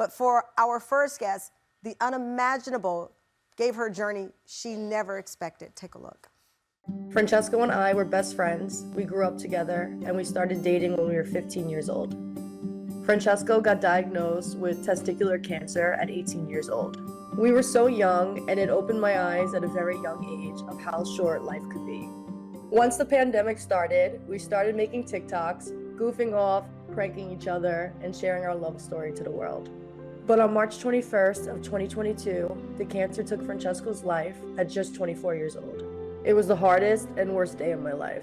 But for our first guest, the unimaginable gave her a journey she never expected. Take a look. Francesco and I were best friends. We grew up together and we started dating when we were 15 years old. Francesco got diagnosed with testicular cancer at 18 years old. We were so young, and it opened my eyes at a very young age of how short life could be. Once the pandemic started, we started making TikToks, goofing off, pranking each other, and sharing our love story to the world. But on March 21st of 2022, the cancer took Francesco's life at just 24 years old. It was the hardest and worst day of my life.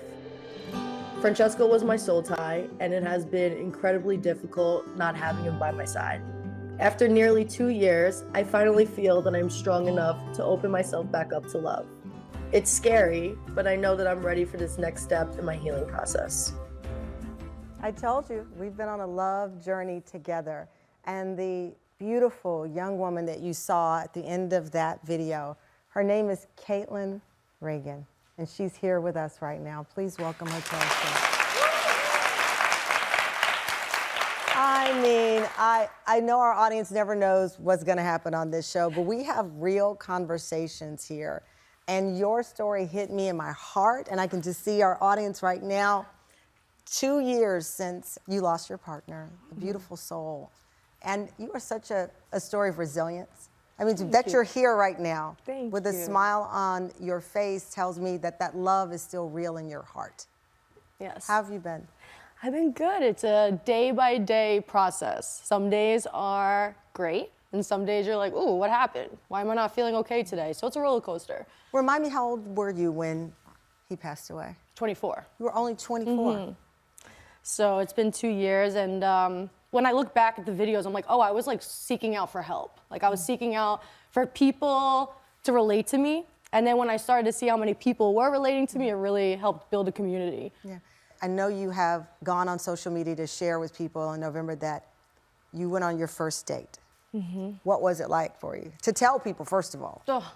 Francesco was my soul tie, and it has been incredibly difficult not having him by my side. After nearly 2 years, I finally feel that I'm strong enough to open myself back up to love. It's scary, but I know that I'm ready for this next step in my healing process. I told you, we've been on a love journey together. And the beautiful young woman that you saw at the end of that video, her name is Kaitlin Reagan, and she's here with us right now. Please welcome her to our show. I mean, I know our audience never knows what's gonna happen on this show, but we have real conversations here. And your story hit me in my heart, and I can just see our audience right now. 2 years since you lost your partner, a beautiful soul. And you are such a story of resilience. I mean, that you're here right now with a smile on your face tells me that that love is still real in your heart. Yes. How have you been? I've been good. It's a day-by-day process. Some days are great, and some days you're like, ooh, what happened? Why am I not feeling okay today? So it's a roller coaster. Remind me, how old were you when he passed away? 24. You were only 24. Mm-hmm. So it's been 2 years, and when I look back at the videos, I'm like, oh, I was like seeking out for help. Like I was seeking out for people to relate to me. And then when I started to see how many people were relating to me, it really helped build a community. Yeah. I know you have gone on social media to share with people in November that you went on your first date. Mm-hmm. What was it like for you? To tell people, first of all. Oh,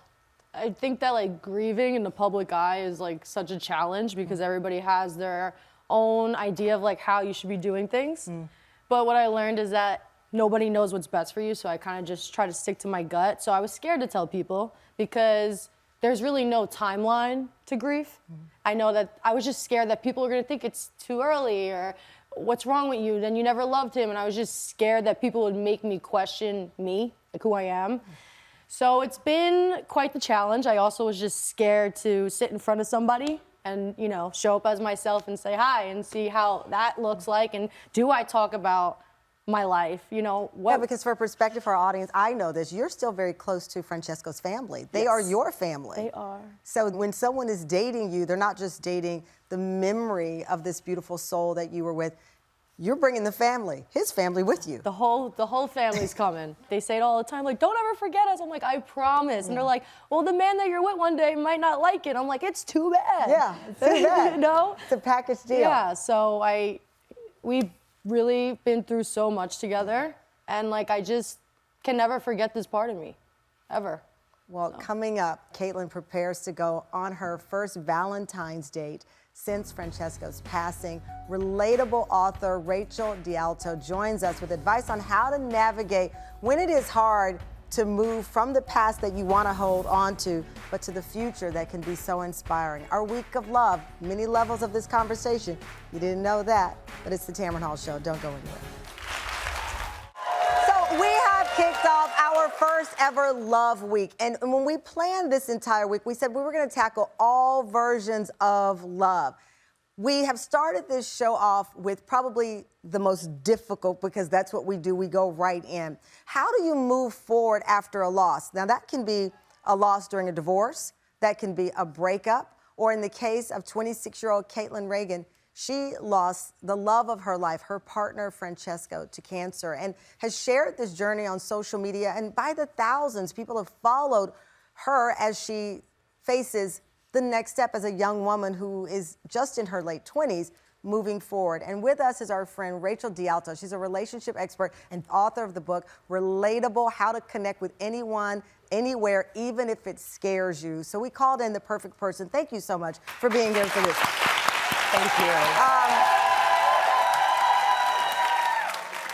I think that like grieving in the public eye is like such a challenge because everybody has their own idea of like how you should be doing things. But what I learned is that nobody knows what's best for you, so I kind of just try to stick to my gut. So I was scared to tell people because there's really no timeline to grief. I know that I was just scared that people were gonna think it's too early or what's wrong with you, then you never loved him. And I was just scared that people would make me question me, like who I am. So it's been quite the challenge. I also was just scared to sit in front of somebody and, you know, show up as myself and say hi and see how that looks like. And do I talk about my life, you know? Yeah, because for perspective for our audience, I know this, you're still very close to Francesco's family. They are your family. They are. So when someone is dating you, they're not just dating the memory of this beautiful soul that you were with. You're bringing the family, his family with you. The whole family's coming. They say it all the time, like, don't ever forget us. I'm like, I promise. And they're like, well, the man that you're with one day might not like it. I'm like, it's too bad. Yeah, it's too bad. You know? It's a package deal. Yeah, so we've really been through so much together. And like, I just can never forget this part of me, ever. Well, coming up, Kaitlin prepares to go on her first Valentine's date since Francesco's passing. Relatable author Rachel Dealto joins us with advice on how to navigate when it is hard to move from the past that you want to hold on to, but to the future that can be so inspiring. Our week of love, many levels of this conversation. You didn't know that, but it's the Tamron Hall Show. Don't go anywhere. So we have kicked off our first ever Love Week. And when we planned this entire week, we said we were going to tackle all versions of love. We have started this show off with probably the most difficult, because that's what we do. We go right in. How do you move forward after a loss? Now, that can be a loss during a divorce. That can be a breakup. Or in the case of 26-year-old Kaitlin Reagan, she lost the love of her life, her partner, Francesco, to cancer, and has shared this journey on social media. And by the thousands, people have followed her as she faces the next step as a young woman who is just in her late 20s, moving forward. And with us is our friend Rachel Dealto. She's a relationship expert and author of the book, Relatable, How to Connect with Anyone, Anywhere, Even If It Scares You. So we called in the perfect person. Thank you so much for being here for this. Thank you.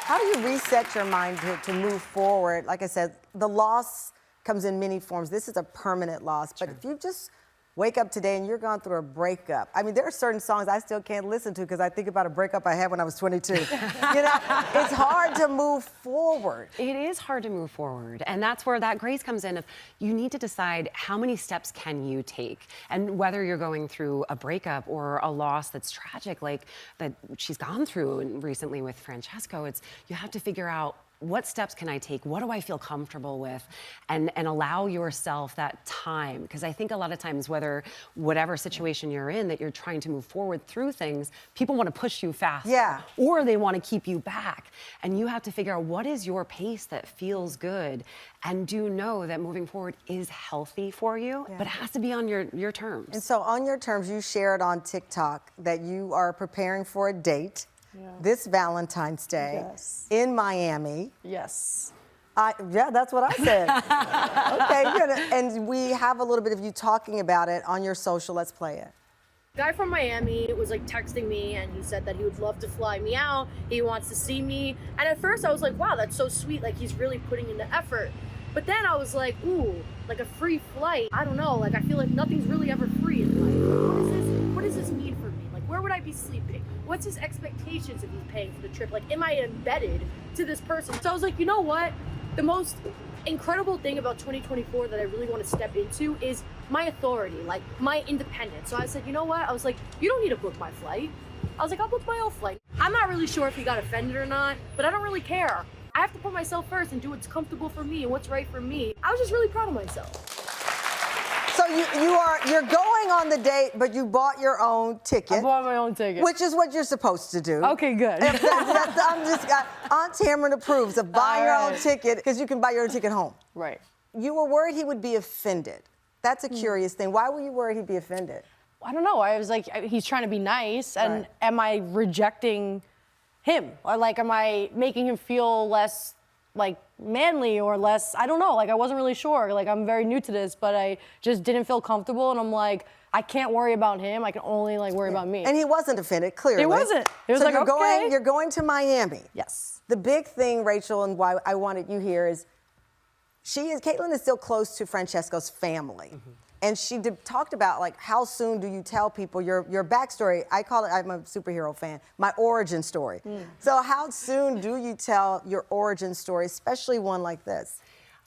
How do you reset your mind to move forward? Like I said, the loss comes in many forms. This is a permanent loss. But if you just wake up today and you're going through a breakup, I mean, there are certain songs I still can't listen to because I think about a breakup I had when I was 22. You know, it's hard to move forward. It is hard to move forward. And that's where that grace comes in of you need to decide how many steps can you take. And whether you're going through a breakup or a loss that's tragic, like that she's gone through recently with Francesco, it's you have to figure out what steps can I take? What do I feel comfortable with? And allow yourself that time. Because I think a lot of times, whatever situation you're in, that you're trying to move forward through things, people want to push you faster. Yeah. Or they want to keep you back. And you have to figure out what is your pace that feels good. And do know that moving forward is healthy for you, but it has to be on your terms. And so on your terms, you shared on TikTok that you are preparing for a date. This Valentine's Day in Miami. Yes. Yeah, that's what I said. Okay, good. And we have a little bit of you talking about it on your social. Let's play it. Guy from Miami was like texting me and he said that he would love to fly me out. He wants to see me. And at first I was like, wow, that's so sweet. Like he's really putting in the effort. But then I was like, ooh, like a free flight. I don't know. Like I feel like nothing's really ever free in life. What does this mean for me? Like where would I be sleeping? What's his expectations if he's paying for the trip? Like am I embedded to this person? So I was like, you know what? The most incredible thing about 2024 that I really want to step into is my authority, like my independence. So I said, you know what? I was like, you don't need to book my flight. I was like, I'll book my own flight. I'm not really sure if he got offended or not, but I don't really care. I have to put myself first and do what's comfortable for me and what's right for me. I was just really proud of myself. So you're going on the date, but you bought your own ticket. I bought my own ticket. Which is what you're supposed to do. Okay, good. Aunt Tamron approves of buying your own ticket because you can buy your own ticket home. Right. You were worried he would be offended. That's a curious thing. Why were you worried he'd be offended? I don't know. I was like, he's trying to be nice, and am I rejecting him? Or like, am I making him feel less like manly or less, I don't know, like I wasn't really sure. Like I'm very new to this, but I just didn't feel comfortable, and I'm like, I can't worry about him. I can only like worry about me. And he wasn't offended, clearly. He wasn't. He was so like, you're going to Miami. Yes. The big thing, Rachel, and why I wanted you here is Kaitlin is still close to Francesco's family. And she talked about like how soon do you tell people your backstory? I call it, I'm a superhero fan, my origin story. So how soon do you tell your origin story, especially one like this?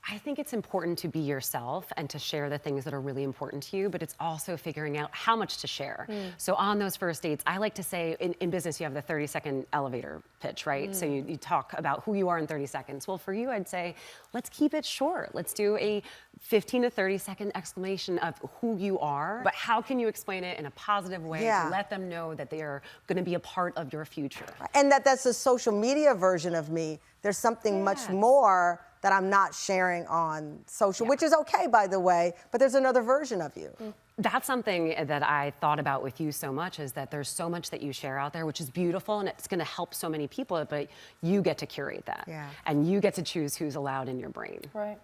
I think it's important to be yourself and to share the things that are really important to you, but it's also figuring out how much to share. So on those first dates, I like to say, in business, you have the 30-second elevator pitch, right? So you talk about who you are in 30 seconds. Well, for you, I'd say, let's keep it short. Let's do a 15 to 30-second explanation of who you are, but how can you explain it in a positive way to let them know that they are gonna be a part of your future. And that's a social media version of me. There's something much more that I'm not sharing on social, which is okay, by the way, but there's another version of you. That's something that I thought about with you so much, is that there's so much that you share out there, which is beautiful, and it's gonna help so many people, but you get to curate that. And you get to choose who's allowed in your brain. Right.